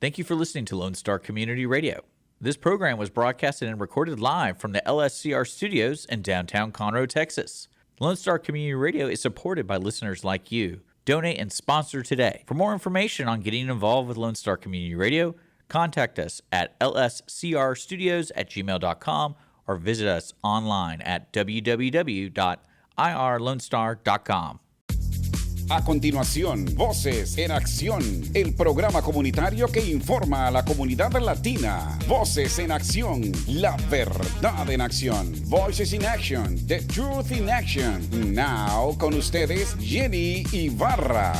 Thank you for listening to Lone Star Community Radio. This program was broadcasted and recorded live from the LSCR studios in downtown Conroe, Texas. Lone Star Community Radio is supported by listeners like you. Donate and sponsor today. For more information on getting involved with Lone Star Community Radio, contact us at lscrstudios@gmail.com or visit us online at www.irlonestar.com. A continuación, Voces en Acción, el programa comunitario que informa a la comunidad latina. Voces en Acción, la verdad en acción. Voices in Action, the truth in action. Now, con ustedes, Jenny Ibarra.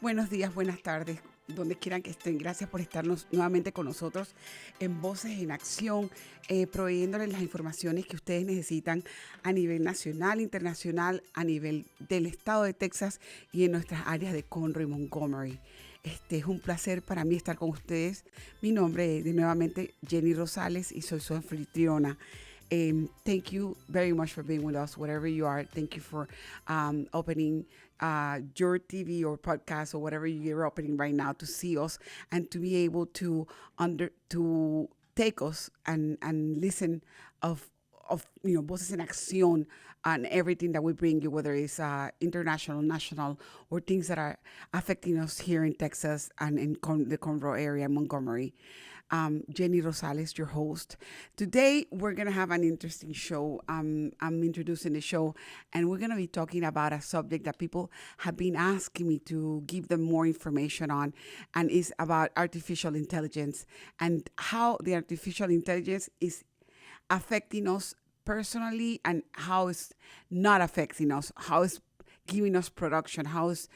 Buenos días, buenas tardes, donde quieran que estén. Gracias por estarnos nuevamente con nosotros en Voces en Acción, proveyéndoles las informaciones que ustedes necesitan a nivel nacional, internacional, a nivel del estado de Texas y en nuestras áreas de Conroe y Montgomery. Es un placer para mí estar con ustedes. Mi nombre es nuevamente Jenny Rosales y soy su anfitriona. Thank you very much for being with us, wherever you are. Thank you for opening your TV or podcast or whatever you're opening right now to see us and to be able to take us and listen of Voces en Acción and everything that we bring you, whether it's international, national, or things that are affecting us here in Texas and in the Conroe area, Montgomery. Jenny Rosales, your host. Today, we're going to have an interesting show. I'm introducing the show, and we're going to be talking about a subject that people have been asking me to give them more information on, and it's about artificial intelligence and how the artificial intelligence is affecting us personally and how it's not affecting us, how it's giving us production, how it's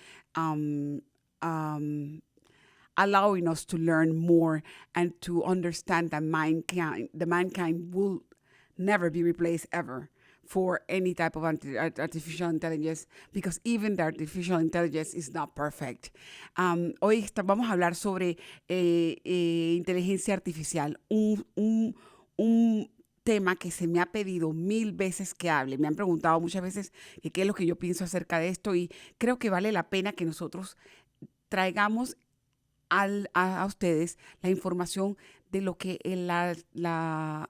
allowing us to learn more and to understand that mankind will never be replaced ever for any type of artificial intelligence, because even the artificial intelligence is not perfect. Hoy vamos a hablar sobre inteligencia artificial, un tema que se me ha pedido 1000 veces que hable. Me han preguntado muchas veces qué es lo que yo pienso acerca de esto, y creo que vale la pena que nosotros traigamos a ustedes la información de lo que la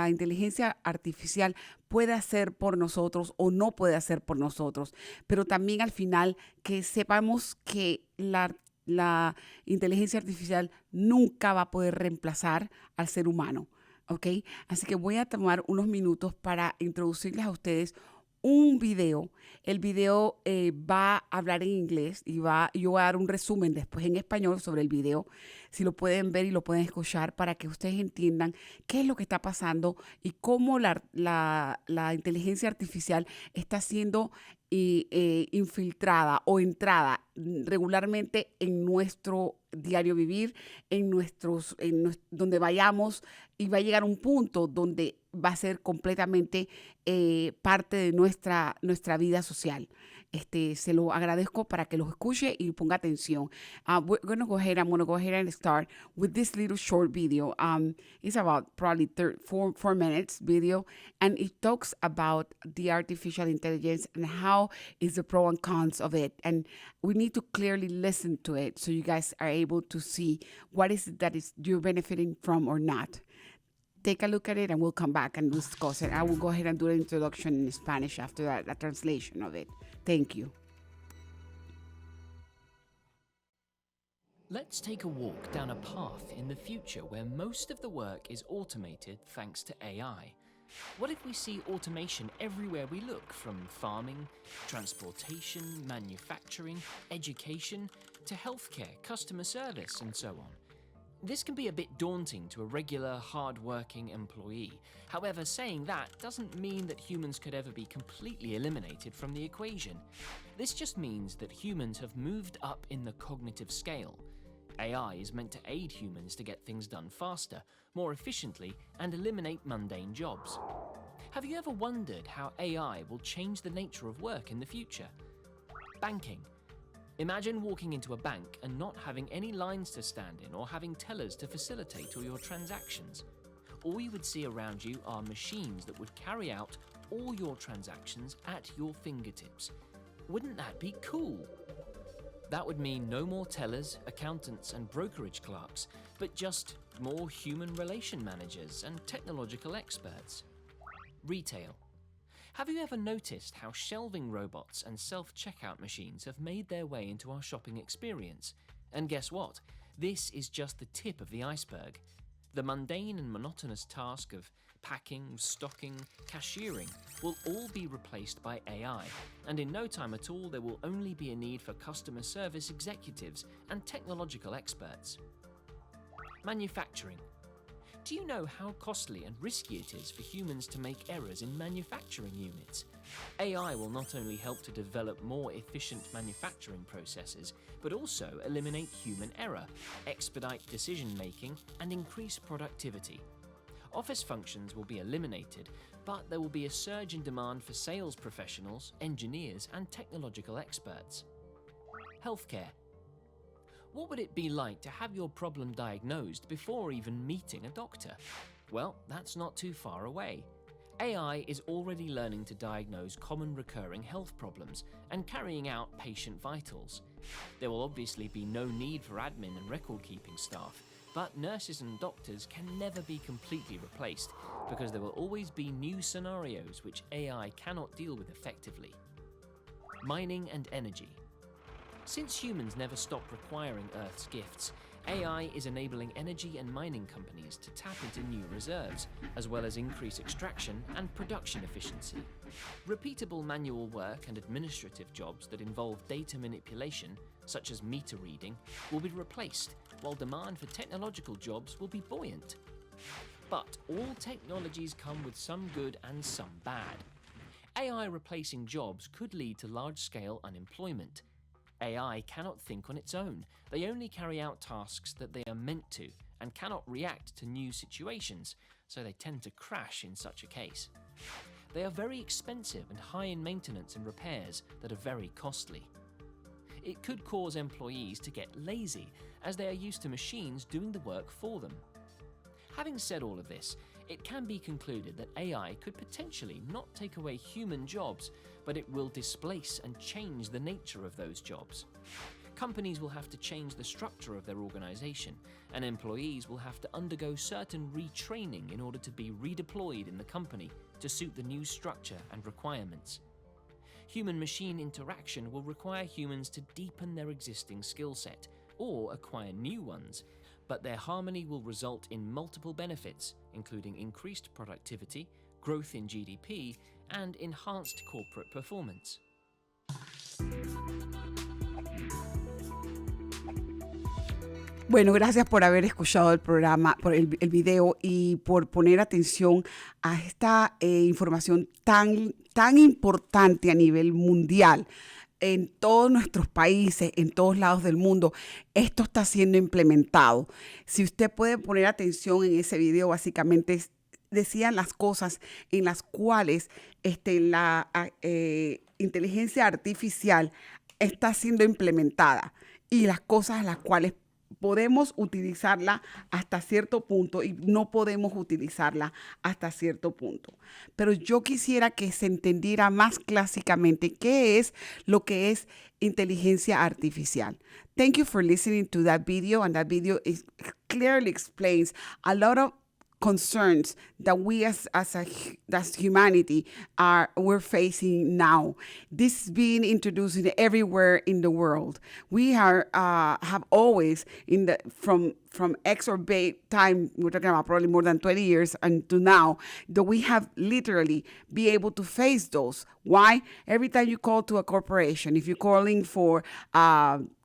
inteligencia artificial puede hacer por nosotros o no puede hacer por nosotros, pero también al final que sepamos que la inteligencia artificial nunca va a poder reemplazar al ser humano, ¿ok? Así que voy a tomar unos minutos para introducirles a ustedes un video. El video va a hablar en inglés y yo voy a dar un resumen después en español sobre el video, si lo pueden ver y lo pueden escuchar, para que ustedes entiendan qué es lo que está pasando y cómo la inteligencia artificial está siendo infiltrada o entrada regularmente en nuestro diario vivir, donde vayamos, y va a llegar un punto donde va a ser completamente parte de nuestra vida social. Se lo agradezco para que los escuche y ponga atención. I'm going to go ahead and start with this little short video. It's about probably 4 minutes video, and it talks about the artificial intelligence and how is the pro and cons of it. And we need to clearly listen to it so you guys are able to see what is it that is you're benefiting from or not. Take a look at it and we'll come back and discuss it. I will go ahead and do the introduction in Spanish after that, the translation of it. Thank you. Let's take a walk down a path in the future where most of the work is automated thanks to AI. What if we see automation everywhere we look, from farming, transportation, manufacturing, education, to healthcare, customer service, and so on? This can be a bit daunting to a regular, hard-working employee. However, saying that doesn't mean that humans could ever be completely eliminated from the equation. This just means that humans have moved up in the cognitive scale. AI is meant to aid humans to get things done faster, more efficiently, and eliminate mundane jobs. Have you ever wondered how AI will change the nature of work in the future? Banking, Imagine walking into a bank and not having any lines to stand in or having tellers to facilitate all your transactions. All you would see around you are machines that would carry out all your transactions at your fingertips. Wouldn't that be cool? That would mean no more tellers, accountants, and brokerage clerks, but just more human relation managers and technological experts. Retail. Have you ever noticed how shelving robots and self-checkout machines have made their way into our shopping experience? And guess what? This is just the tip of the iceberg. The mundane and monotonous task of packing, stocking, cashiering will all be replaced by AI, and in no time at all there will only be a need for customer service executives and technological experts. Manufacturing. Do you know how costly and risky it is for humans to make errors in manufacturing units? AI will not only help to develop more efficient manufacturing processes, but also eliminate human error, expedite decision-making, and increase productivity. Office functions will be eliminated, but there will be a surge in demand for sales professionals, engineers, and technological experts. Healthcare. What would it be like to have your problem diagnosed before even meeting a doctor? Well, that's not too far away. AI is already learning to diagnose common recurring health problems and carrying out patient vitals. There will obviously be no need for admin and record-keeping staff, but nurses and doctors can never be completely replaced because there will always be new scenarios which AI cannot deal with effectively. Mining and energy. Since humans never stop requiring Earth's gifts, AI is enabling energy and mining companies to tap into new reserves, as well as increase extraction and production efficiency. Repeatable manual work and administrative jobs that involve data manipulation, such as meter reading, will be replaced, while demand for technological jobs will be buoyant. But all technologies come with some good and some bad. AI replacing jobs could lead to large-scale unemployment. AI cannot think on its own. They only carry out tasks that they are meant to and cannot react to new situations, so they tend to crash in such a case. They are very expensive and high in maintenance and repairs that are very costly. It could cause employees to get lazy, as they are used to machines doing the work for them. Having said all of this, it can be concluded that AI could potentially not take away human jobs, but it will displace and change the nature of those jobs. Companies will have to change the structure of their organization, and employees will have to undergo certain retraining in order to be redeployed in the company to suit the new structure and requirements. Human-machine interaction will require humans to deepen their existing skill set or acquire new ones, but their harmony will result in multiple benefits, including increased productivity, growth in GDP, and enhanced corporate performance. Bueno, gracias por haber escuchado el programa, por el video y por poner atención a esta información tan importante a nivel mundial. En todos nuestros países, en todos lados del mundo, esto está siendo implementado. Si usted puede poner atención en ese video, básicamente decían las cosas en las cuales la inteligencia artificial está siendo implementada y las cosas en las cuales podemos utilizarla hasta cierto punto y no podemos utilizarla hasta cierto punto. Pero yo quisiera que se entendiera más clásicamente qué es lo que es inteligencia artificial. Thank you for listening to that video, and that video clearly explains a lot of concerns that we as humanity we're facing now. This is being introduced everywhere in the world. We have always from X or Y time, we're talking about probably more than 20 years and to now, that we have literally be able to face those. Why? Every time you call to a corporation, if you're calling for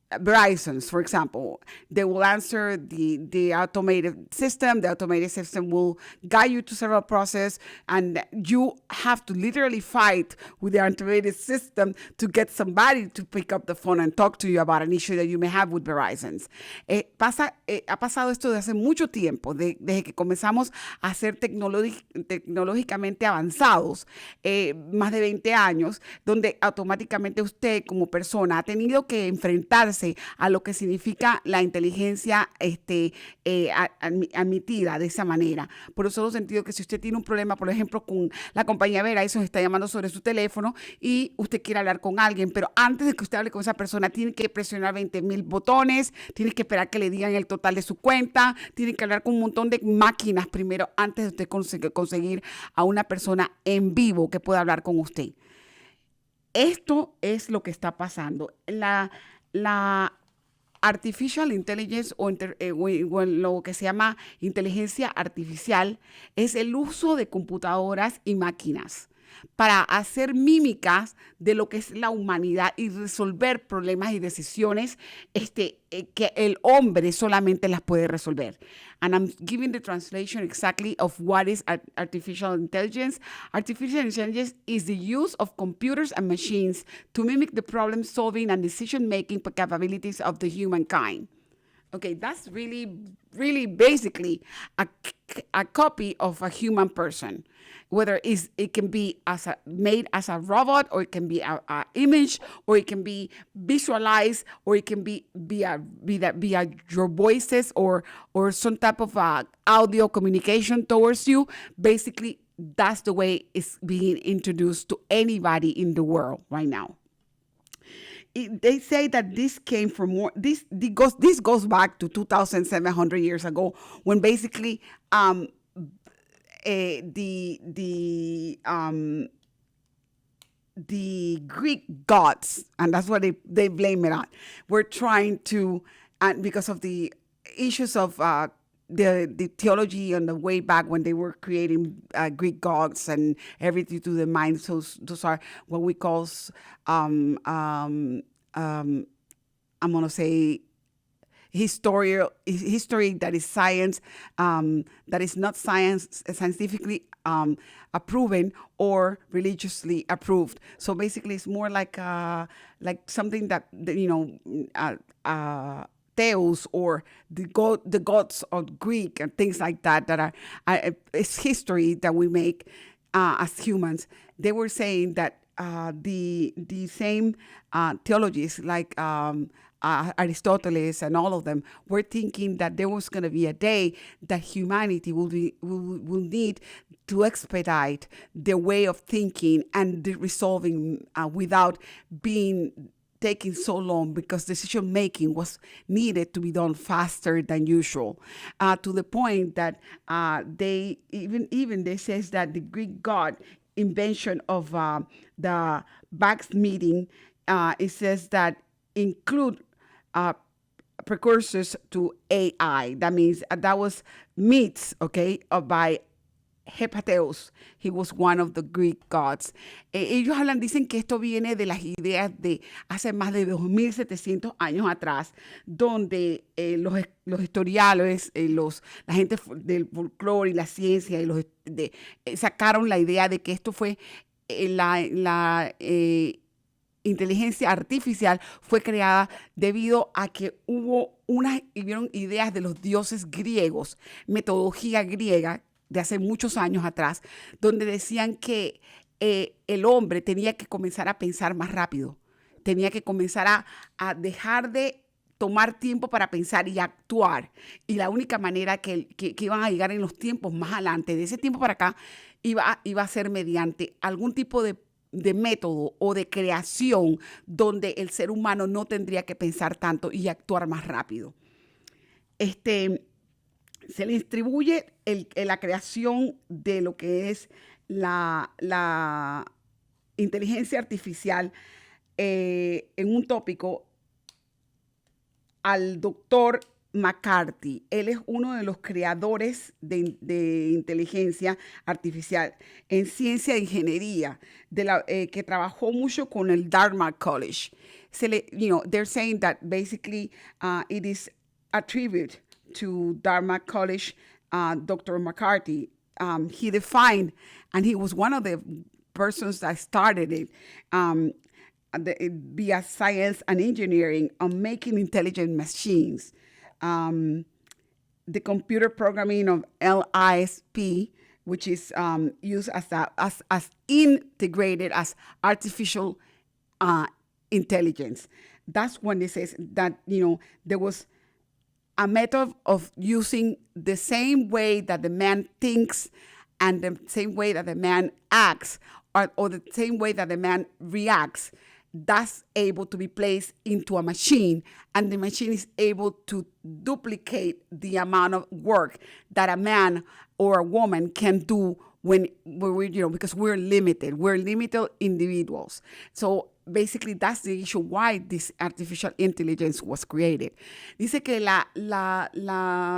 Verizon, for example, they will answer the automated system. The automated system will guide you to several process, and you have to literally fight with the automated system to get somebody to pick up the phone and talk to you about an issue that you may have with Verizon. Ha pasado esto de hace mucho tiempo, desde que comenzamos a ser tecnológicamente avanzados, más de 20 años, donde automáticamente usted como persona ha tenido que enfrentarse a lo que significa la inteligencia admitida de esa manera. Por eso he sentido que si usted tiene un problema, por ejemplo, con la compañía Verizon, está llamando sobre su teléfono y usted quiere hablar con alguien, pero antes de que usted hable con esa persona, tiene que presionar 20,000 botones, tiene que esperar que le digan el total de su cuenta, tiene que hablar con un montón de máquinas primero antes de usted conseguir a una persona en vivo que pueda hablar con usted. Esto es lo que está pasando. La artificial intelligence o lo que se llama inteligencia artificial es el uso de computadoras y máquinas para hacer mímicas de lo que es la humanidad y resolver problemas y decisiones que el hombre solamente las puede resolver. And I'm giving the translation exactly of what is artificial intelligence. Artificial intelligence is the use of computers and machines to mimic the problem-solving and decision-making capabilities of the humankind. Okay, that's really, really basically a copy of a human person. Whether it can be made as a robot, or it can be an image, or it can be visualized, or it can be via your voices or some type of audio communication towards you. Basically, that's the way it's being introduced to anybody in the world right now. They say that this came from this goes back to 2,700 years ago, when basically the Greek gods, and that's what they blame it on, were trying to, and because of the issues of the theology on the way back when they were creating Greek gods and everything to the mind. So those are what we call, I'm going to say, history that is science, that is not scientifically proven or religiously approved. So basically, it's more like something that Theos or the gods of Greek and things like that are it's history that we make as humans. They were saying that the same theologies like Aristotle and all of them were thinking that there was going to be a day that humanity will need to expedite their way of thinking and resolving without being taking so long, because decision making was needed to be done faster than usual, to the point that they says that the Greek god invention of the Bax meeting, it says that include precursors to AI. That means that was myths, okay, by Hepateus. He was one of the Greek gods. Ellos dicen que esto viene de las ideas de hace más de 2,700 años atrás, donde los historiadores, la gente del folclore y la ciencia, sacaron la idea de que esto fue la inteligencia artificial fue creada debido a que hubieron ideas de los dioses griegos, metodología griega de hace muchos años atrás, donde decían que el hombre tenía que comenzar a pensar más rápido, tenía que comenzar a dejar de tomar tiempo para pensar y actuar. Y la única manera que iban a llegar en los tiempos más adelante, de ese tiempo para acá, iba a ser mediante algún tipo de método o de creación donde el ser humano no tendría que pensar tanto y actuar más rápido. Se le distribuye la creación de lo que es la inteligencia artificial en un tópico al doctor McCarthy. Él es uno de los creadores de inteligencia artificial en ciencia e ingeniería, que trabajó mucho con el Dartmouth College. they're saying that basically it is a tribute to Dartmouth College, Dr. McCarthy. He defined, and he was one of the persons that started it, via science and engineering on making intelligent machines. The computer programming of LISP, which is used as integrated as artificial intelligence. That's when it says that, there was a method of using the same way that the man thinks and the same way that the man acts, or the same way that the man reacts. That's able to be placed into a machine, and the machine is able to duplicate the amount of work that a man or a woman can do when we, because we're limited individuals. So basically that's the issue why this artificial intelligence was created. Dice que la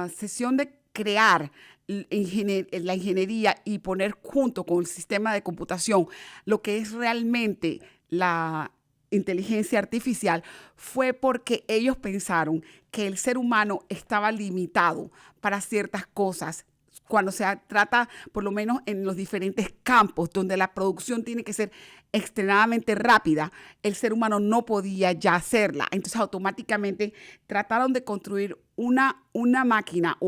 sesión de crear la ingeniería y poner junto con el sistema de computación lo que es realmente la inteligencia artificial fue porque ellos pensaron que el ser humano estaba limitado para ciertas cosas. Cuando se trata, por lo menos en los diferentes campos donde la producción tiene que ser extremadamente rápida, el ser humano no podía ya hacerla. Entonces automáticamente trataron de construir una máquina,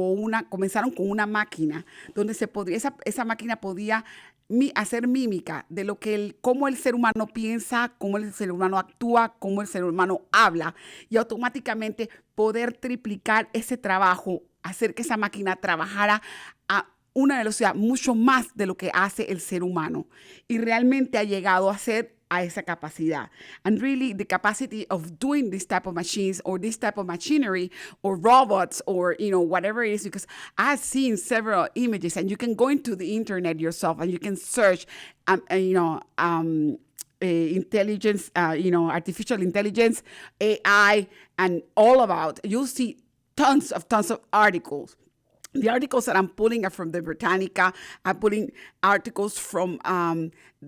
comenzaron con una máquina donde esa máquina podía hacer mímica de cómo el ser humano piensa, cómo el ser humano actúa, cómo el ser humano habla, y automáticamente poder triplicar ese trabajo, hacer que esa máquina trabajara a una velocidad mucho más de lo que hace el ser humano. Y realmente ha llegado a ser a esa capacidad. And really the capacity of doing this type of machines or this type of machinery or robots or, whatever it is, because I've seen several images, and you can go into the internet yourself and you can search, intelligence, artificial intelligence, AI, and all about, you'll see tons of articles. The articles that I'm pulling are from the Britannica. I'm pulling articles from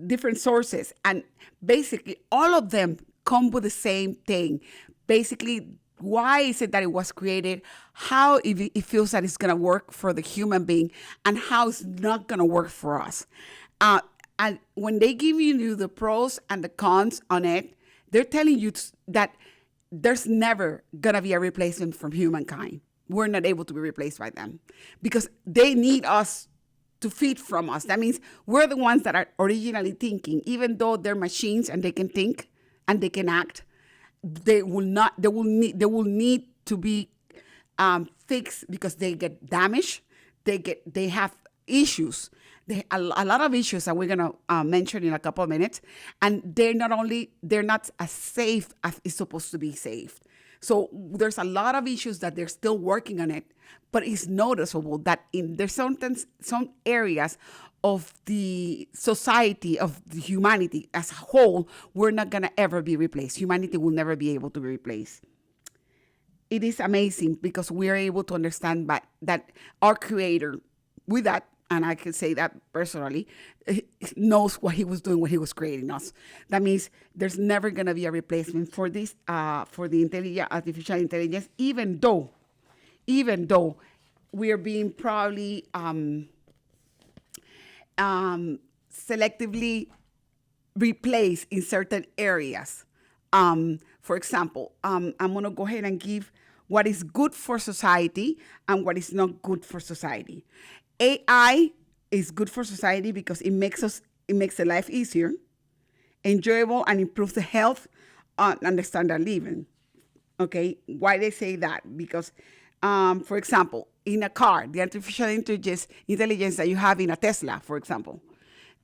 different sources. And basically, all of them come with the same thing. Basically, why is it that it was created, how it feels that it's going to work for the human being, and how it's not going to work for us. And when they give you the pros and the cons on it, they're telling you that there's never going to be a replacement from humankind. We're not able to be replaced by them because they need us to feed from us. That means we're the ones that are originally thinking. Even though they're machines and they can think and they can act, they will need to be fixed because they get damaged. They have issues. A lot of issues that we're going to mention in a couple of minutes. And they're not as safe as it's supposed to be safe. So there's a lot of issues that they're still working on it, but it's noticeable that there's some areas of the society, of the humanity as a whole, we're not going to ever be replaced. Humanity will never be able to be replaced. It is amazing because we are able to understand that our Creator, with that, and I can say that personally, knows what he was doing when he was creating us. That means there's never going to be a replacement for this, for the artificial intelligence, even though we are being probably selectively replaced in certain areas. For example, I'm going to go ahead and give what is good for society and what is not good for society. AI is good for society because it makes the life easier, enjoyable, and improves the health and the standard of living. Okay, why they say that? Because, for example, in a car, the artificial intelligence that you have in a Tesla, for example,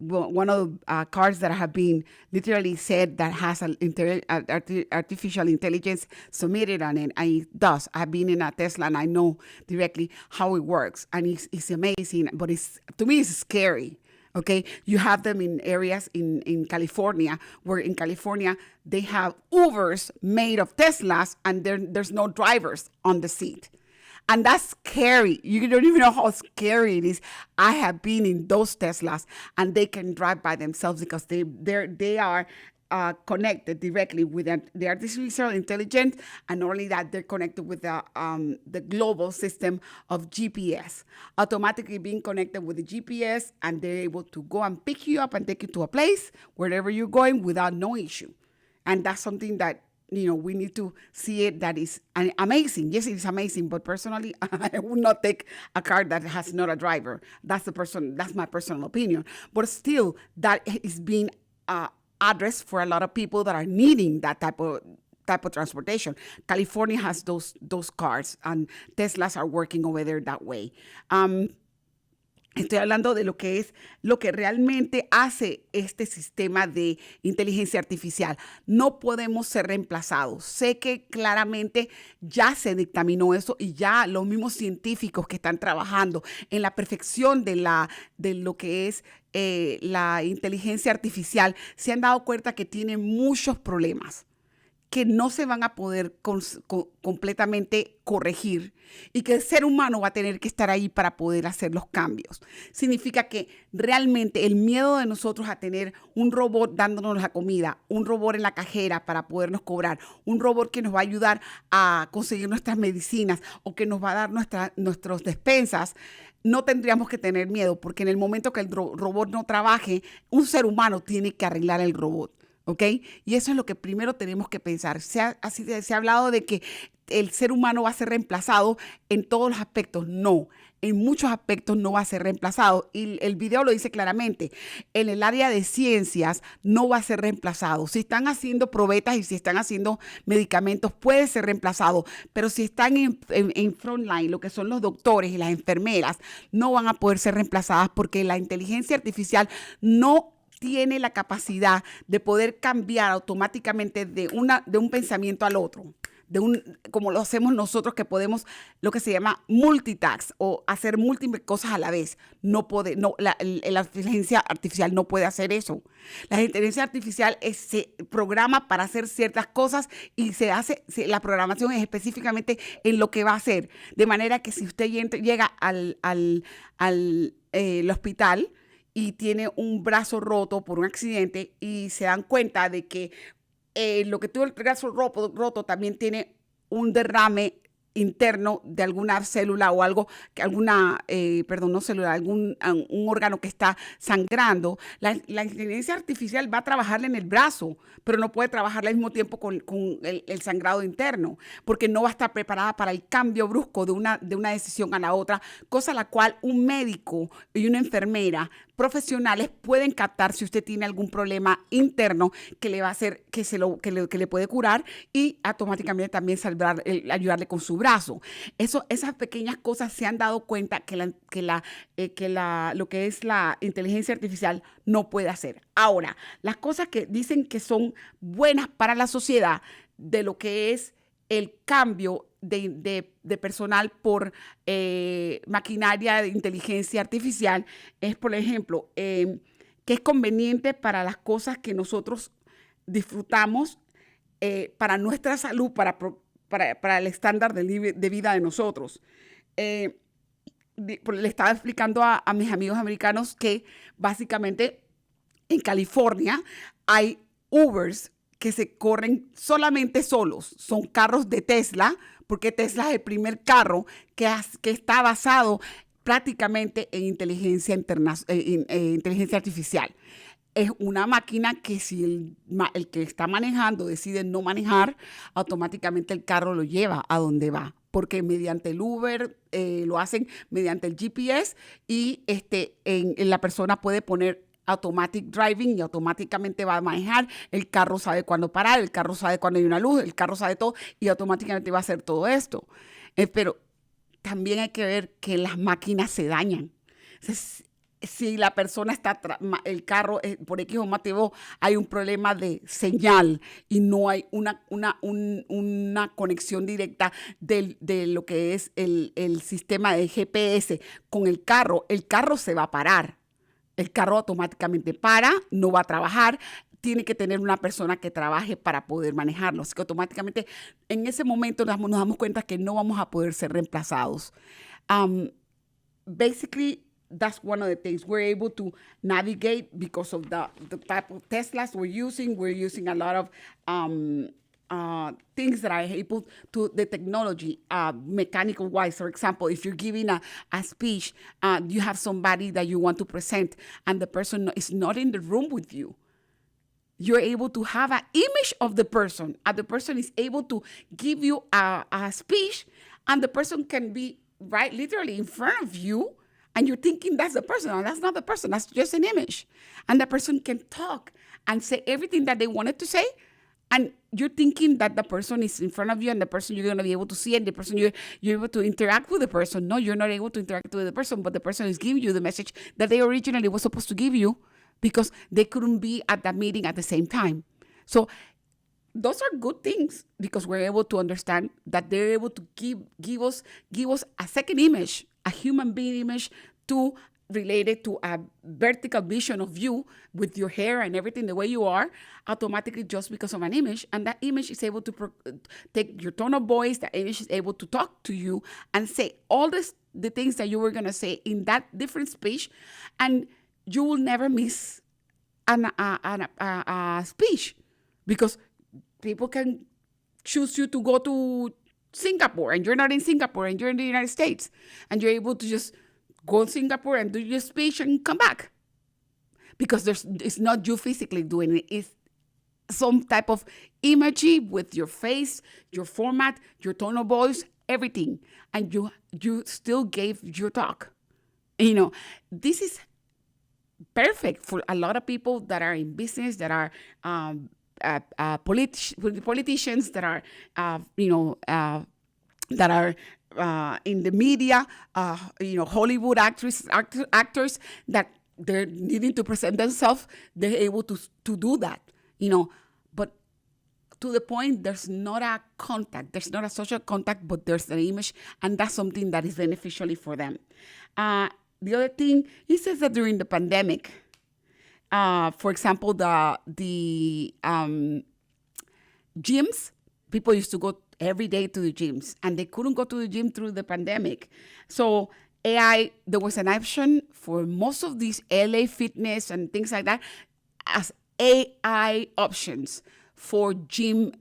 one of the cars that have been literally said that has artificial intelligence submitted on it, and it does. I've been in a Tesla and I know directly how it works, and it's amazing, but to me it's scary. Okay, you have them in areas in California, where in California they have Ubers made of Teslas, and there's no drivers on the seat. And that's scary. You don't even know how scary it is. I have been in those Teslas, and they can drive by themselves because they are connected directly with the artificial intelligence, and not only that, they're connected with the global system of GPS, automatically being connected with the GPS, and they're able to go and pick you up and take you to a place wherever you're going without no issue. And that's something that, we need to see it. That is amazing. Yes, it is amazing. But personally, I would not take a car that has not a driver. That's my personal opinion. But still, that is being addressed for a lot of people that are needing that type of transportation. California has those cars, and Teslas are working over there that way. Estoy hablando de lo que realmente hace este sistema de inteligencia artificial. No podemos ser reemplazados. Sé que claramente ya se dictaminó eso y ya los mismos científicos que están trabajando en la perfección de lo que es la inteligencia artificial se han dado cuenta que tiene muchos problemas que no se van a poder completamente corregir y que el ser humano va a tener que estar ahí para poder hacer los cambios. Significa que realmente el miedo de nosotros a tener un robot dándonos la comida, un robot en la cajera para podernos cobrar, un robot que nos va a ayudar a conseguir nuestras medicinas o que nos va a dar nuestras despensas, no tendríamos que tener miedo, porque en el momento que el robot no trabaje, un ser humano tiene que arreglar el robot. ¿Ok? Y eso es lo que primero tenemos que pensar. Se ha hablado de que el ser humano va a ser reemplazado en todos los aspectos. No, en muchos aspectos no va a ser reemplazado. Y el video lo dice claramente. En el área de ciencias no va a ser reemplazado. Si están haciendo probetas y si están haciendo medicamentos, puede ser reemplazado. Pero si están en frontline, lo que son los doctores y las enfermeras, no van a poder ser reemplazadas porque la inteligencia artificial no tiene la capacidad de poder cambiar automáticamente de un pensamiento al otro, como lo hacemos nosotros, que podemos lo que se llama multitask o hacer múltiples cosas a la vez. La inteligencia artificial no puede hacer eso. La inteligencia artificial se programa para hacer ciertas cosas y la programación es específicamente en lo que va a hacer. De manera que si usted llega al hospital y tiene un brazo roto por un accidente y se dan cuenta de que lo que tuvo el brazo roto también tiene un derrame interno de alguna célula o algo, un órgano que está sangrando, la inteligencia artificial va a trabajarle en el brazo, pero no puede trabajarle al mismo tiempo con el sangrado interno, porque no va a estar preparada para el cambio brusco de una decisión a la otra, cosa la cual un médico y una enfermera profesionales pueden captar si usted tiene algún problema interno que le va a hacer que le puede curar y automáticamente también ayudarle con su brazo. Esas pequeñas cosas se han dado cuenta que lo que es la inteligencia artificial no puede hacer. Ahora, las cosas que dicen que son buenas para la sociedad de lo que es el cambio de personal por maquinaria de inteligencia artificial es, por ejemplo, que es conveniente para las cosas que nosotros disfrutamos, para nuestra salud, para el estándar de vida de nosotros. Le estaba explicando a mis amigos americanos que básicamente en California hay Ubers que se corren solamente solos. Son carros de Tesla, porque Tesla es el primer carro que está basado prácticamente en inteligencia artificial. Es una máquina que si el que está manejando decide no manejar, automáticamente el carro lo lleva a donde va, porque mediante el Uber lo hacen mediante el GPS y la persona puede poner automatic driving y automáticamente va a manejar. El carro sabe cuándo parar, el carro sabe cuándo hay una luz, el carro sabe todo y automáticamente va a hacer todo esto. Pero también hay que ver que las máquinas se dañan. Si la persona el carro, por X o motivo, hay un problema de señal y no hay una conexión directa de lo que es el sistema de GPS con el carro se va a parar. El carro automáticamente para, no va a trabajar, tiene que tener una persona que trabaje para poder manejarlo. Así que automáticamente en ese momento nos damos cuenta que no vamos a poder ser reemplazados. Basically, that's one of the things we're able to navigate because of the type of Teslas we're using. We're using a lot of things that are able to the technology, mechanical wise. For example, if you're giving a speech, you have somebody that you want to present and the person is not in the room with you. You're able to have an image of the person, and the person is able to give you a speech, and the person can be right literally in front of you, and you're thinking that's the person, and that's not the person, that's just an image. And the person can talk and say everything that they wanted to say, and you're thinking that the person is in front of you and the person you're going to be able to see, and the person you're able to interact with the person. No, you're not able to interact with the person, but the person is giving you the message that they originally was supposed to give you, because they couldn't be at that meeting at the same time. So those are good things, because we're able to understand that they're able to give us a second image, a human being image, to related to a vertical vision of you with your hair and everything the way you are, automatically just because of an image. And that image is able to take your tone of voice. That image is able to talk to you and say all the things that you were going to say in that different speech, and you will never miss a speech, because people can choose you to go to Singapore and you're not in Singapore and you're in the United States, and you're able to just go to Singapore and do your speech and come back, because it's not you physically doing it. It's some type of imagery with your face, your format, your tone of voice, everything, and you still gave your talk. This is perfect for a lot of people that are in business, that are politicians, that are that are in the media, Hollywood actors that they're needing to present themselves. They're able to do that, but to the point, there's not a contact, there's not a social contact, but there's an image, and that's something that is beneficial for them. The other thing, he says that during the pandemic, for example, the gyms, people used to go every day to the gyms, and they couldn't go to the gym through the pandemic. So AI, there was an option for most of these LA Fitness and things like that as AI options for gym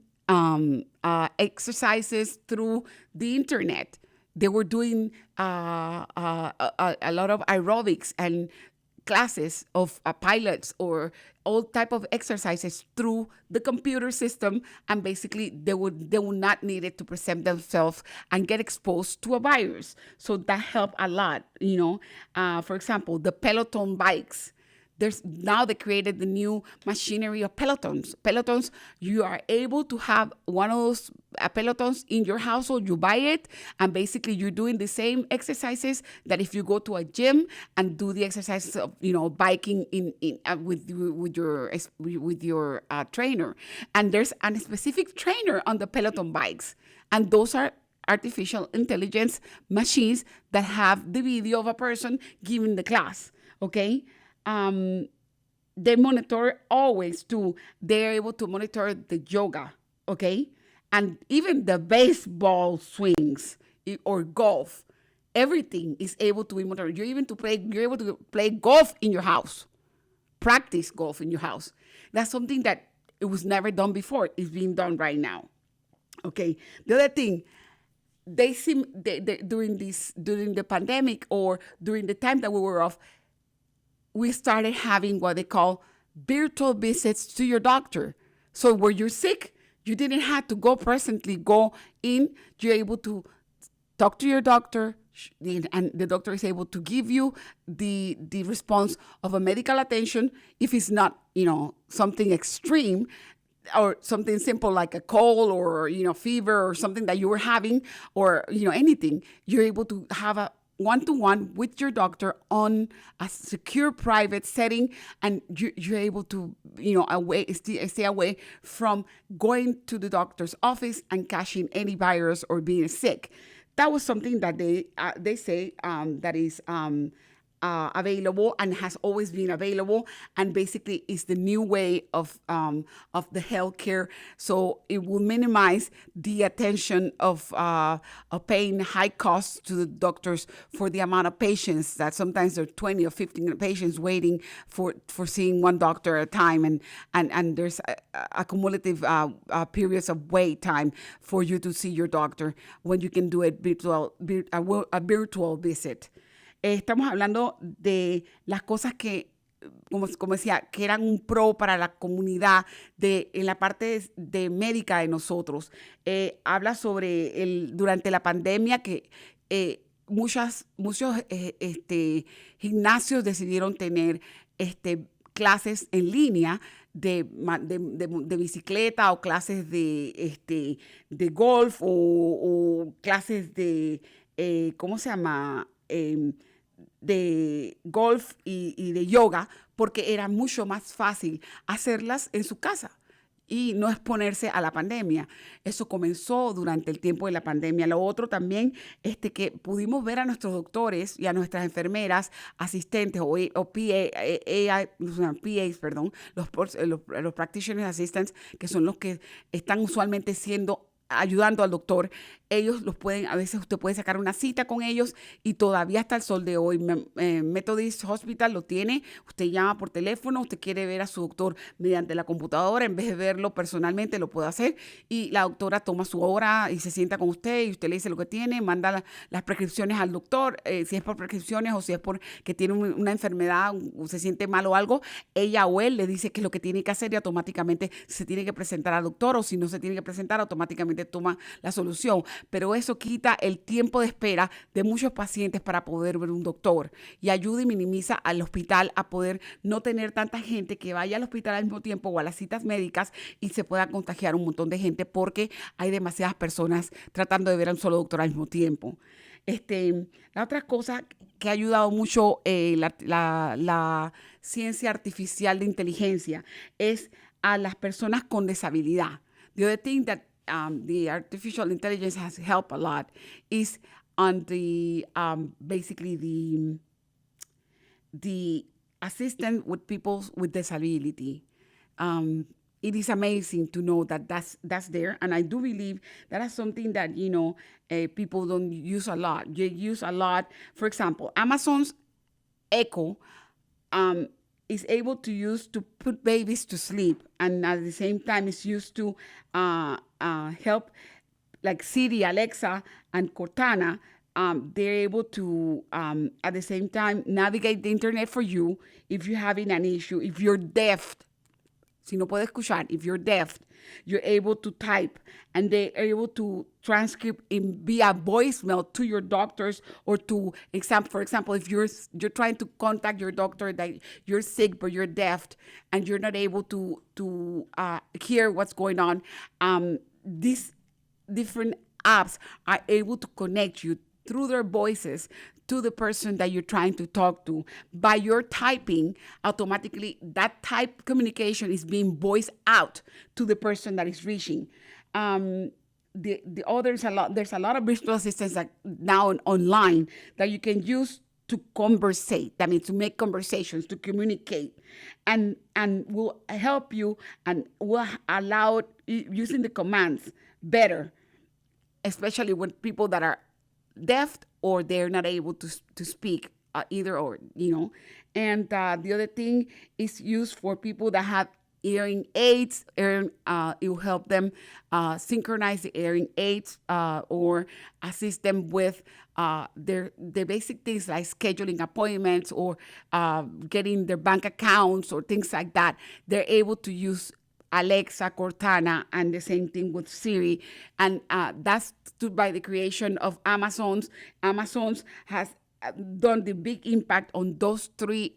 exercises through the internet. They were doing a lot of aerobics and classes of pilots or all type of exercises through the computer system, and basically they would not need it to present themselves and get exposed to a virus. So that helped a lot. For example, the Peloton bikes. Now they created the new machinery of Pelotons. Pelotons, you are able to have one of those Pelotons in your household. You buy it, and basically you're doing the same exercises that if you go to a gym and do the exercises of biking with your trainer. And there's a specific trainer on the Peloton bikes, and those are artificial intelligence machines that have the video of a person giving the class. Okay. They monitor always too. They're able to monitor the yoga, okay? And even the baseball swings or golf, everything is able to be monitored. You're able to play golf in your house, practice golf in your house. That's something that it was never done before. It's being done right now, okay? The other thing, during the pandemic or during the time that we were off, we started having what they call virtual visits to your doctor. So where you're sick, you didn't have to presently go in. You're able to talk to your doctor, and the doctor is able to give you the response of a medical attention. If it's not, something extreme or something simple like a cold or, fever or something that you were having, or, anything, you're able to have a one-to-one with your doctor on a secure private setting, and you're able to stay away from going to the doctor's office and catching any virus or being sick. That was something that they say that is available and has always been available, and basically is the new way of the healthcare. So it will minimize the attention of paying high costs to the doctors for the amount of patients that sometimes there are 20 or 15 patients waiting for seeing one doctor at a time, and there's a cumulative periods of wait time for you to see your doctor when you can do a virtual visit. Estamos hablando de las cosas que, como decía, que eran un pro para la comunidad en la parte de médica de nosotros. Habla sobre durante la pandemia que muchos gimnasios decidieron tener clases en línea de bicicleta o clases de golf o clases de, ¿cómo se llama?, de golf y de yoga, porque era mucho más fácil hacerlas en su casa y no exponerse a la pandemia. Eso comenzó durante el tiempo de la pandemia. Lo otro también, que pudimos ver a nuestros doctores y a nuestras enfermeras, asistentes o PAs, perdón, los practitioner assistants, que son los que están usualmente ayudando al doctor. Ellos a veces usted puede sacar una cita con ellos y todavía hasta el sol de hoy. Methodist Hospital lo tiene. Usted llama por teléfono, usted quiere ver a su doctor mediante la computadora, en vez de verlo personalmente, lo puede hacer. Y la doctora toma su hora y se sienta con usted y usted le dice lo que tiene, manda las prescripciones al doctor, si es por prescripciones o si es porque tiene una enfermedad o se siente mal o algo, ella o él le dice qué es lo que tiene que hacer y automáticamente se tiene que presentar al doctor, o si no se tiene que presentar, automáticamente toma la solución. Pero eso quita el tiempo de espera de muchos pacientes para poder ver un doctor y ayuda y minimiza al hospital a poder no tener tanta gente que vaya al hospital al mismo tiempo o a las citas médicas y se pueda contagiar un montón de gente porque hay demasiadas personas tratando de ver a un solo doctor al mismo tiempo. La otra cosa que ha ayudado mucho la ciencia artificial de inteligencia es a las personas con disabilidad. The other thing that the artificial intelligence has helped a lot is on the basically the assistant with people with disability. It is amazing to know that that's there, and I do believe that is something that people don't use a lot. They use a lot. For example, Amazon's Echo is able to use to put babies to sleep, and at the same time is used to help, like Siri, Alexa, and Cortana. They're able to, at the same time, navigate the internet for you if you're having an issue. If you're deaf, si no puedes escuchar, if you're deaf, you're able to type, and they're able to transcribe via voicemail to your doctors, or for example, if you're trying to contact your doctor that you're sick but you're deaf and you're not able to hear what's going on, these different apps are able to connect you through their voices to the person that you're trying to talk to. By your typing, automatically that type communication is being voiced out to the person that is reaching. There's a lot of virtual assistants that now online that you can use to conversate. That means to make conversations, to communicate, and will help you and will allow using the commands better, especially when people that are deaf or they're not able to speak, either or, And the other thing is used for people that have hearing aids. It will help them synchronize the hearing aids or assist them with the basic things like scheduling appointments or getting their bank accounts or things like that. They're able to use Alexa, Cortana, and the same thing with Siri. And that's by the creation of Amazon's. Amazon's has done the big impact on those three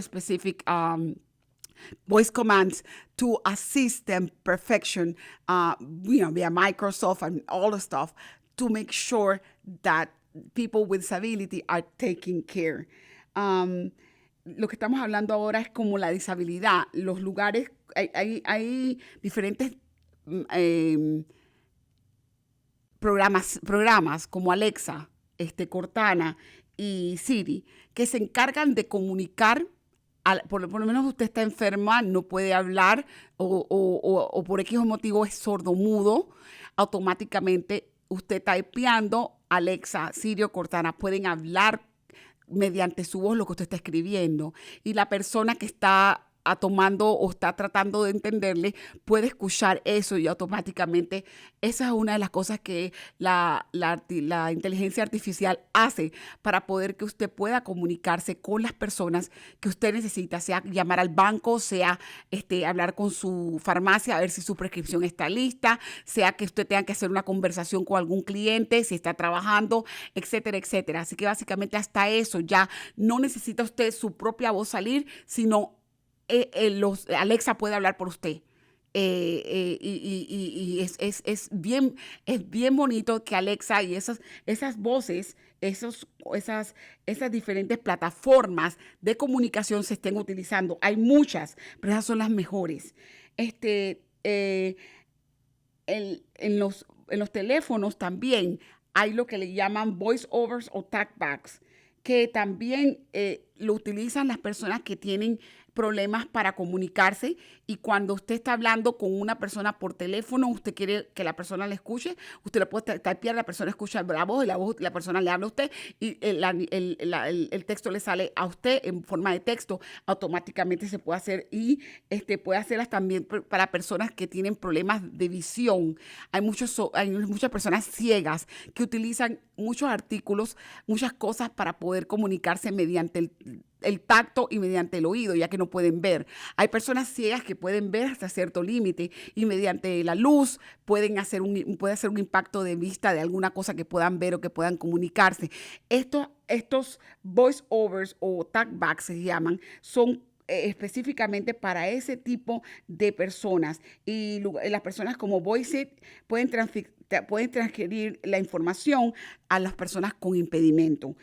specific voice commands to assist them perfection, via Microsoft and all the stuff, to make sure that people with disability are taken care. Lo que estamos hablando ahora es como la disabilidad. Los lugares, hay diferentes programas como Alexa, Cortana, y Siri, que se encargan de comunicar. Por lo menos usted está enferma, no puede hablar o por X motivo es sordomudo, automáticamente usted typeando, Alexa, Siri o Cortana pueden hablar mediante su voz lo que usted está escribiendo. Y la persona que está tomando o está tratando de entenderle puede escuchar eso y automáticamente esa es una de las cosas que la inteligencia artificial hace para poder que usted pueda comunicarse con las personas que usted necesita, sea llamar al banco, sea hablar con su farmacia a ver si su prescripción está lista, sea que usted tenga que hacer una conversación con algún cliente, si está trabajando, etcétera, etcétera. Así que básicamente hasta eso ya no necesita usted su propia voz salir, sino Alexa puede hablar por usted. Y es bien bonito que Alexa y esas voces, esas diferentes plataformas de comunicación se estén utilizando. Hay muchas, pero esas son las mejores. En los teléfonos también hay lo que le llaman voice overs o talkbacks, que también lo utilizan las personas que tienen problemas para comunicarse, y cuando usted está hablando con una persona por teléfono, usted quiere que la persona le escuche, usted le puede typear, la persona escucha la voz y la persona le habla a usted y el texto le sale a usted en forma de texto, automáticamente se puede hacer y puede hacerlas también para personas que tienen problemas de visión. Hay muchas personas ciegas que utilizan muchos artículos, muchas cosas para poder comunicarse mediante el tacto y mediante el oído, ya que no pueden ver. Hay personas ciegas que pueden ver hasta cierto límite y mediante la luz puede hacer un impacto de vista de alguna cosa que puedan ver o que puedan comunicarse. Estos voice overs o talkbacks se llaman, son específicamente para ese tipo de personas, y las personas como Voices pueden transferir la información a las personas con impedimento.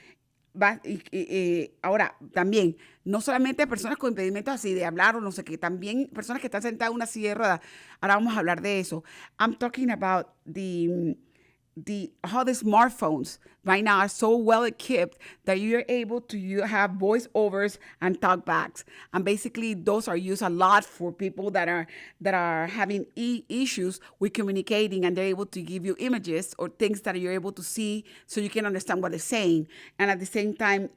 Ahora, también, no solamente personas con impedimentos así de hablar o no sé qué, también personas que están sentadas en una silla de ruedas. Ahora vamos a hablar de eso. I'm talking about how the smartphones right now are so well equipped that you're able to have voiceovers and talkbacks, and basically those are used a lot for people that are having issues with communicating, and they're able to give you images or things that you're able to see so you can understand what they're saying. And at the same time,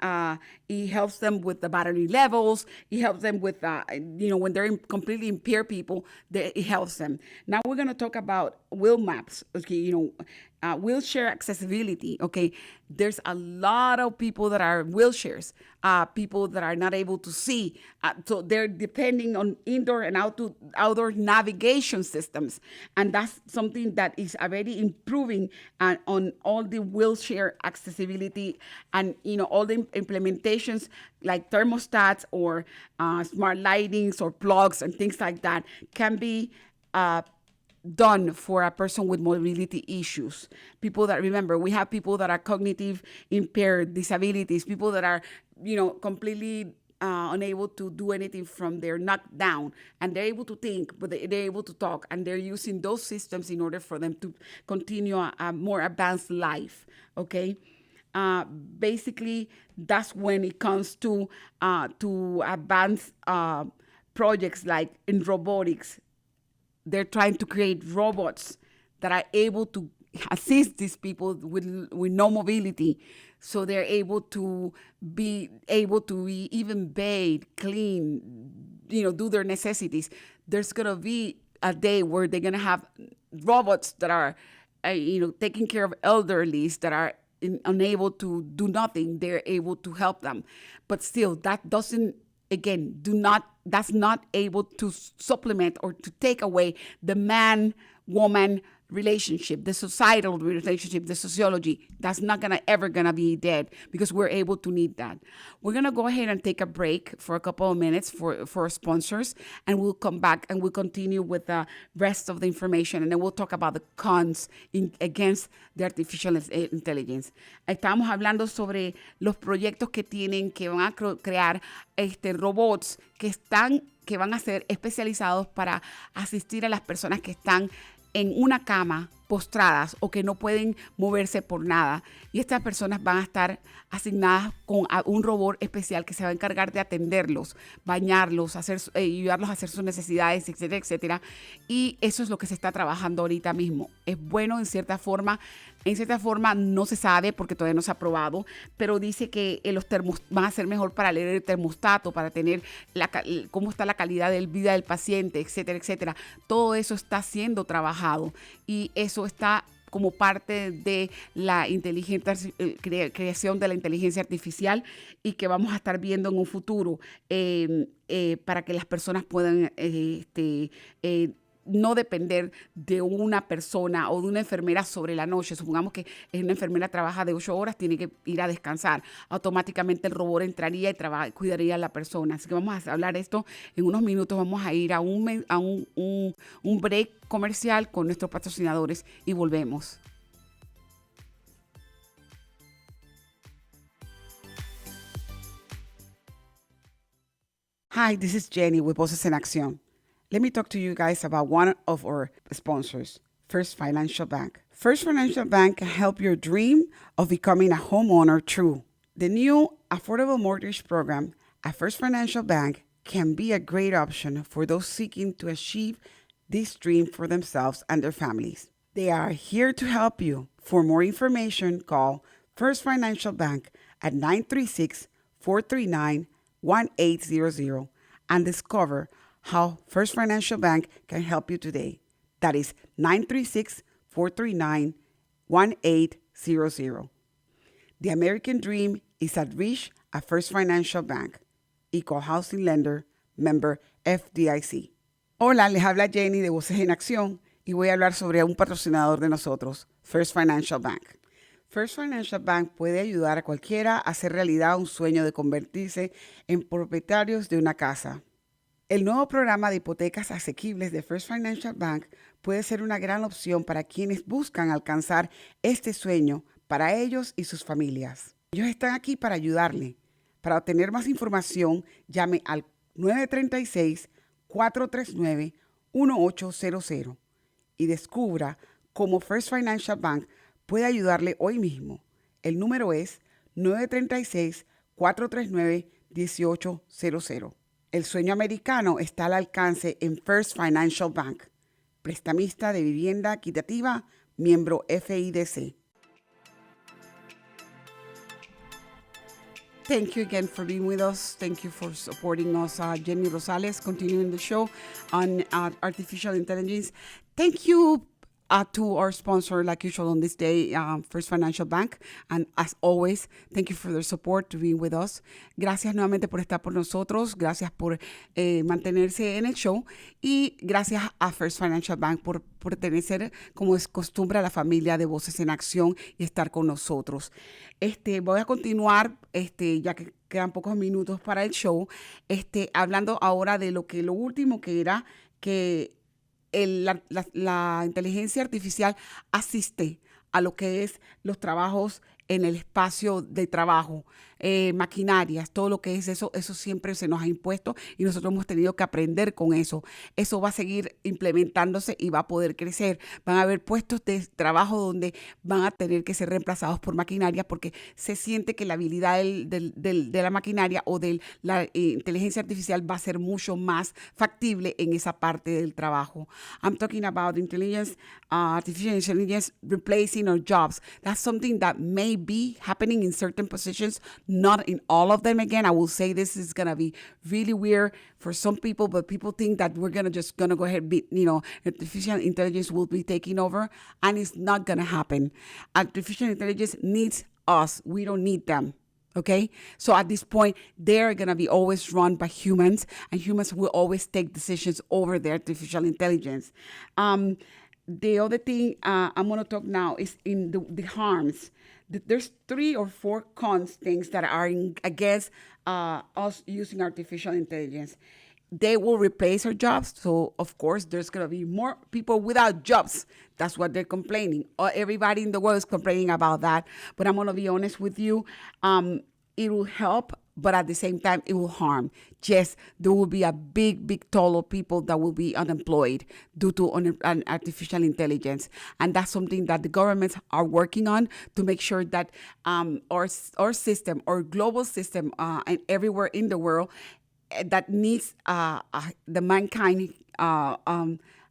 it helps them with the battery levels. It helps them with when they're completely impaired people, it helps them. Now we're going to talk about wheel maps. Okay, wheelchair accessibility. Okay, there's a lot of people that are wheelchairs, people that are not able to see, so they're depending on indoor and outdoor navigation systems, and that's something that is already improving on all the wheelchair accessibility, and all the implementations like thermostats or smart lightings or plugs and things like that can be done for a person with mobility issues. People that, remember, we have people that are cognitive impaired, disabilities, people that are, completely unable to do anything from their knocked down, and they're able to think, but they're able to talk, and they're using those systems in order for them to continue a more advanced life, okay? Basically, that's when it comes to advanced projects like in robotics. They're trying to create robots that are able to assist these people with no mobility, so they're able to be even bathe, clean, do their necessities. There's gonna be a day where they're gonna have robots that are, taking care of elderlies that are unable to do nothing. They're able to help them, but still, that doesn't. Again, that's not able to supplement or to take away the man-woman relationship, the societal relationship, the sociology. That's not ever gonna be dead, because we're able to need that. We're gonna go ahead and take a break for a couple of minutes for our sponsors, and we'll come back and we'll continue with the rest of the information, and then we'll talk about the cons against the artificial intelligence. Estamos hablando sobre los proyectos que van a crear robots que van a ser especializados para asistir a las personas que están en una cama postradas o que no pueden moverse por nada. Y estas personas van a estar asignadas con un robot especial que se va a encargar de atenderlos, bañarlos, ayudarlos a hacer sus necesidades, etcétera, etcétera. Y eso es lo que se está trabajando ahorita mismo. Es bueno en cierta forma no se sabe porque todavía no se ha probado, pero dice que los termos van a ser mejor para leer el termostato, para tener cómo está la calidad de vida del paciente, etcétera, etcétera. Todo eso está siendo trabajado y eso está como parte de la creación de la inteligencia artificial y que vamos a estar viendo en un futuro para que las personas puedan no depender de una persona o de una enfermera sobre la noche. Supongamos que una enfermera trabaja de 8 horas, tiene que ir a descansar. Automáticamente el robot entraría y cuidaría a la persona. Así que vamos a hablar de esto en unos minutos. Vamos a ir a un break comercial con nuestros patrocinadores y volvemos. Hi, this is Jenny with Voces en Acción. Let me talk to you guys about one of our sponsors, First Financial Bank. First Financial Bank can help your dream of becoming a homeowner true. The new Affordable Mortgage Program at First Financial Bank can be a great option for those seeking to achieve this dream for themselves and their families. They are here to help you. For more information, call First Financial Bank at 936-439-1800 and discover how First Financial Bank can help you today. That is 936-439-1800. The American dream is at reach at First Financial Bank. Equal Housing Lender, member FDIC. Hola, les habla Jenny de Voces en Acción y voy a hablar sobre un patrocinador de nosotros, First Financial Bank. First Financial Bank puede ayudar a cualquiera a hacer realidad un sueño de convertirse en propietarios de una casa. El nuevo programa de hipotecas asequibles de First Financial Bank puede ser una gran opción para quienes buscan alcanzar este sueño para ellos y sus familias. Ellos están aquí para ayudarle. Para obtener más información, llame al 936-439-1800 y descubra cómo First Financial Bank puede ayudarle hoy mismo. El número es 936-439-1800. El sueño americano está al alcance en First Financial Bank, prestamista de vivienda equitativa, miembro FIDC. Thank you again for being with us. Thank you for supporting us, Jenny Rosales, continuing the show on artificial intelligence. Thank you to our sponsor, like usual on this day, First Financial Bank. And as always, thank you for their support to being with us. Gracias nuevamente por estar por nosotros. Gracias por mantenerse en el show. Y gracias a First Financial Bank por pertenecer, como es costumbre, a la familia de Voces en Acción y estar con nosotros. Voy a continuar, ya que quedan pocos minutos para el show, hablando ahora de lo último que era que la inteligencia artificial asiste a lo que es los trabajos en el espacio de trabajo, maquinarias, todo lo que es eso siempre se nos ha impuesto y nosotros hemos tenido que aprender con eso. Eso va a seguir implementándose y va a poder crecer. Van a haber puestos de trabajo donde van a tener que ser reemplazados por maquinaria porque se siente que la habilidad de la maquinaria o de la inteligencia artificial va a ser mucho más factible en esa parte del trabajo. I'm talking about artificial intelligence replacing our jobs. That's something that may be happening in certain positions, not in all of them. Again, I will say this is going to be really weird for some people, but people think that we're going to go ahead, artificial intelligence will be taking over, and it's not going to happen. Artificial intelligence needs us. We don't need them. Okay? So at this point, they're going to be always run by humans, and humans will always take decisions over the artificial intelligence. The other thing I'm going to talk now is in the harms. There's 3 or 4 cons things that are against us using artificial intelligence. They will replace our jobs. So, of course, there's going to be more people without jobs. That's what they're complaining. Everybody in the world is complaining about that. But I'm going to be honest with you. It will help but at the same time, it will harm. Yes, there will be a big toll of people that will be unemployed due to artificial intelligence. And that's something that the governments are working on to make sure that our system, our global system, and everywhere in the world that needs the mankind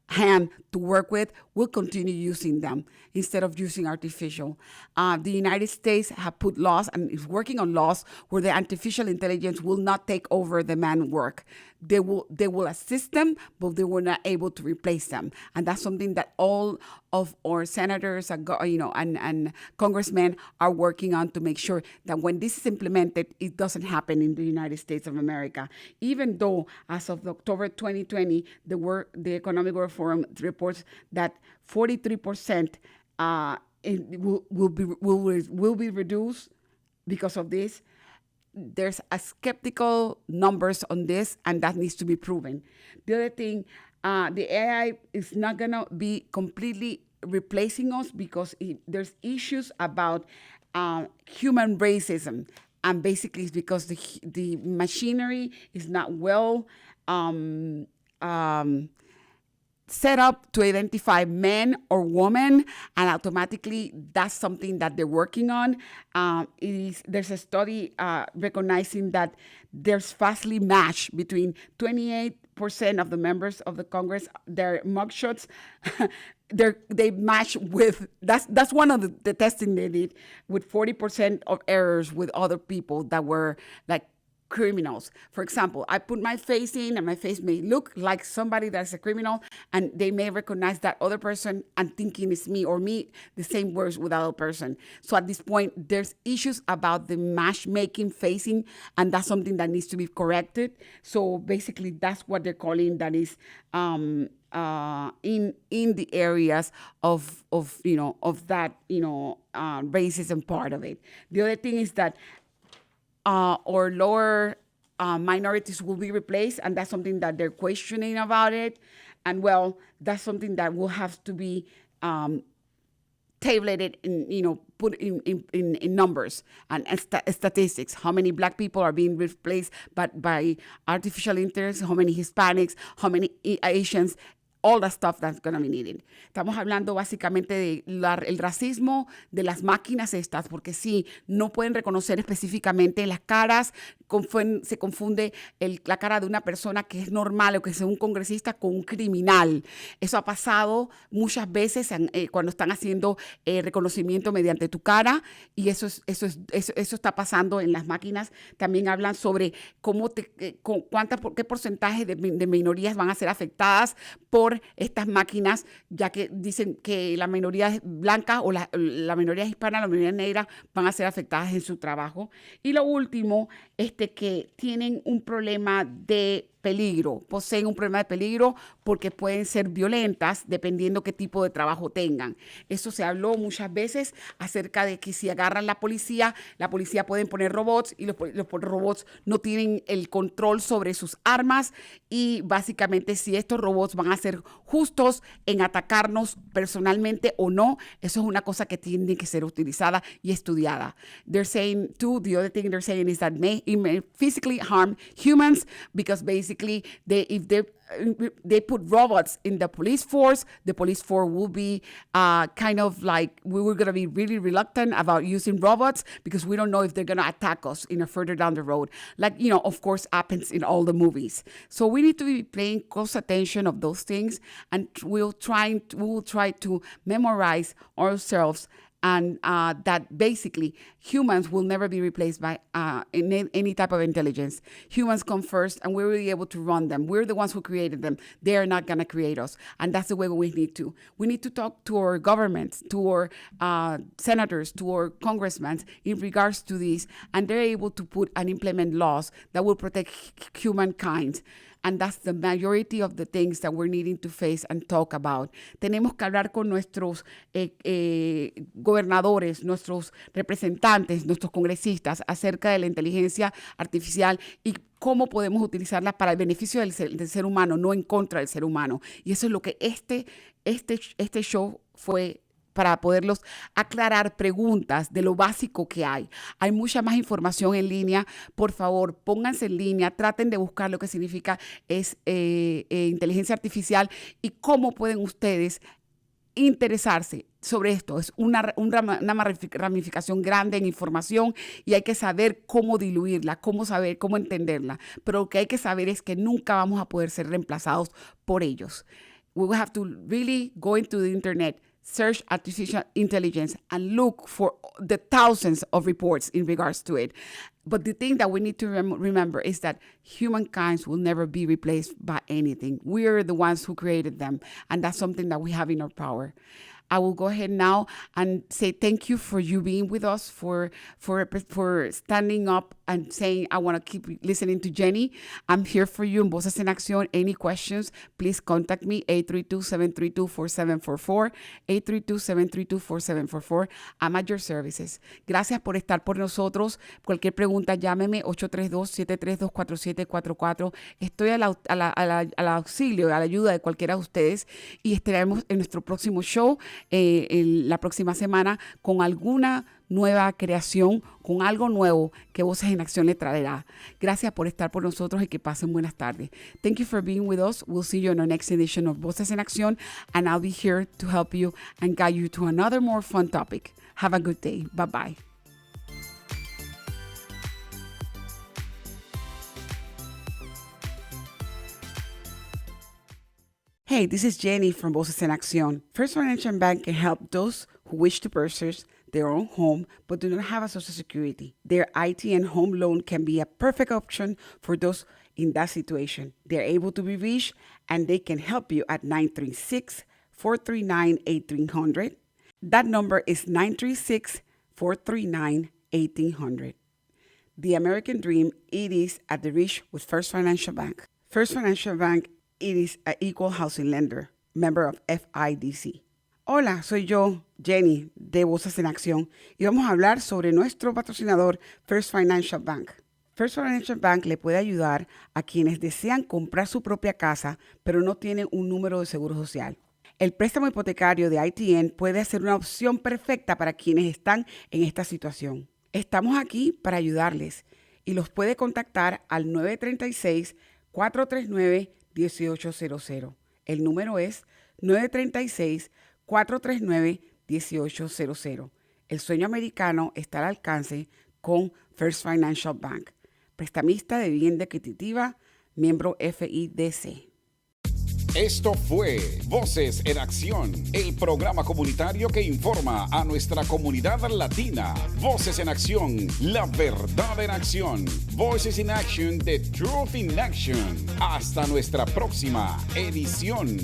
hand to work with, will continue using them instead of using artificial. The United States have put laws and is working on laws where the artificial intelligence will not take over the man work. They will assist them, but they were not able to replace them. And that's something that all of our senators and congressmen are working on to make sure that when this is implemented, it doesn't happen in the United States of America. Even though as of October 2020, the Economic World Forum reports that 43% will be reduced because of this. There's a skeptical numbers on this, and that needs to be proven. The other thing, the AI is not going to be completely replacing us because there's issues about human racism. And basically it's because the machinery is not well set up to identify men or women, and automatically that's something that they're working on. There's a study recognizing that there's vastly match between 28% of the members of the Congress, their mugshots, they match with, that's one of the testing they did, with 40% of errors with other people that were like criminals. For example, I put my face in and my face may look like somebody that's a criminal, and they may recognize that other person and thinking it's me, or me, the same words with that other person. So at this point, there's issues about the matchmaking facing, and that's something that needs to be corrected. So basically, that's what they're calling that is in the areas of that racism part of it. The other thing is that or lower minorities will be replaced, and that's something that they're questioning about it. And well, that's something that will have to be tabulated in, put in numbers and statistics. How many Black people are being replaced by artificial intelligence? How many Hispanics? How many Asians? All the stuff that's going to be needed. Estamos hablando básicamente del racismo de las máquinas estas, porque sí, no pueden reconocer específicamente las caras, se confunde la cara de una persona que es normal o que es un congresista con un criminal. Eso ha pasado muchas veces cuando están haciendo reconocimiento mediante tu cara, y eso está pasando en las máquinas. También hablan sobre qué porcentaje de minorías van a ser afectadas por estas máquinas, ya que dicen que la minoría blanca o la minoría hispana, la minoría negra van a ser afectadas en su trabajo. Y lo último, que tienen un problema de peligro, poseen un problema de peligro porque pueden ser violentas dependiendo qué tipo de trabajo tengan. Eso se habló muchas veces acerca de que si agarran la policía pueden poner robots, y los robots no tienen el control sobre sus armas, y básicamente si estos robots van a ser justos en atacarnos personalmente o no, eso es una cosa que tiene que ser utilizada y estudiada. They're saying too, the other thing they're saying is that it may physically harm humans, because basically if they put robots in the police force will be kind of like, we were going to be really reluctant about using robots because we don't know if they're going to attack us further down the road. Like, of course, happens in all the movies. So we need to be paying close attention of those things, and we will try to memorize ourselves, and that basically humans will never be replaced by any type of intelligence. Humans come first, and we're really able to run them. We're the ones who created them. They are not going to create us. And that's the way we need to. We need to talk to our governments, to our senators, to our congressmen in regards to this, and they're able to put and implement laws that will protect humankind. And that's the majority of the things that we're needing to face and talk about. Tenemos que hablar con nuestros gobernadores, nuestros representantes, nuestros congresistas acerca de la inteligencia artificial y cómo podemos utilizarla para el beneficio del ser humano, no en contra del ser humano. Y eso es lo que este show fue para poderlos aclarar preguntas de lo básico que hay. Hay mucha más información en línea. Por favor, pónganse en línea, traten de buscar lo que significa inteligencia artificial y cómo pueden ustedes interesarse sobre esto. Es una ramificación grande en información y hay que saber cómo diluirla, cómo entenderla. Pero lo que hay que saber es que nunca vamos a poder ser reemplazados por ellos. We will have to really go into the internet, search artificial intelligence, and look for the thousands of reports in regards to it. But the thing that we need to remember is that humankind will never be replaced by anything. We are the ones who created them, and that's something that we have in our power. I will go ahead now and say thank you for you being with us, for standing up and saying, I want to keep listening to Jenny. I'm here for you in Voces en Acción. Any questions, please contact me, 832-732-4744, 832-732-4744. I'm at your services. Gracias por estar por nosotros. Cualquier pregunta, llámeme, 832-732-4744. Estoy al auxilio, a la ayuda de cualquiera de ustedes y estaremos en nuestro próximo show la próxima semana con alguna nueva creación, con algo nuevo que Voces en Acción le traerá. Gracias por estar por nosotros y que pasen buenas tardes. Thank you for being with us. We'll see you in our next edition of Voces en Acción, and I'll be here to help you and guide you to another more fun topic. Have a good day. Bye-bye. Hey, this is Jenny from Voces en Acción. First Financial Bank can help those who wish to purchase their own home but do not have a Social Security. Their IT and home loan can be a perfect option for those in that situation. They're able to be reached and they can help you at 936-439-1800. That number is 936-439-1800. The American dream, it is at the reach with First Financial Bank. First Financial Bank, it is an equal housing lender, member of FIDC. Hola, soy yo, Jenny, de Voces en Acción, y vamos a hablar sobre nuestro patrocinador, First Financial Bank. First Financial Bank le puede ayudar a quienes desean comprar su propia casa, pero no tienen un número de seguro social. El préstamo hipotecario de ITN puede ser una opción perfecta para quienes están en esta situación. Estamos aquí para ayudarles y los puede contactar al 936-439-1800. El número es 936-439-1800. El sueño americano está al alcance con First Financial Bank. Prestamista de vivienda adquisitiva, miembro FIDC. Esto fue Voces en Acción, el programa comunitario que informa a nuestra comunidad latina. Voces en Acción, la verdad en acción. Voices in Action, the truth in action. Hasta nuestra próxima edición.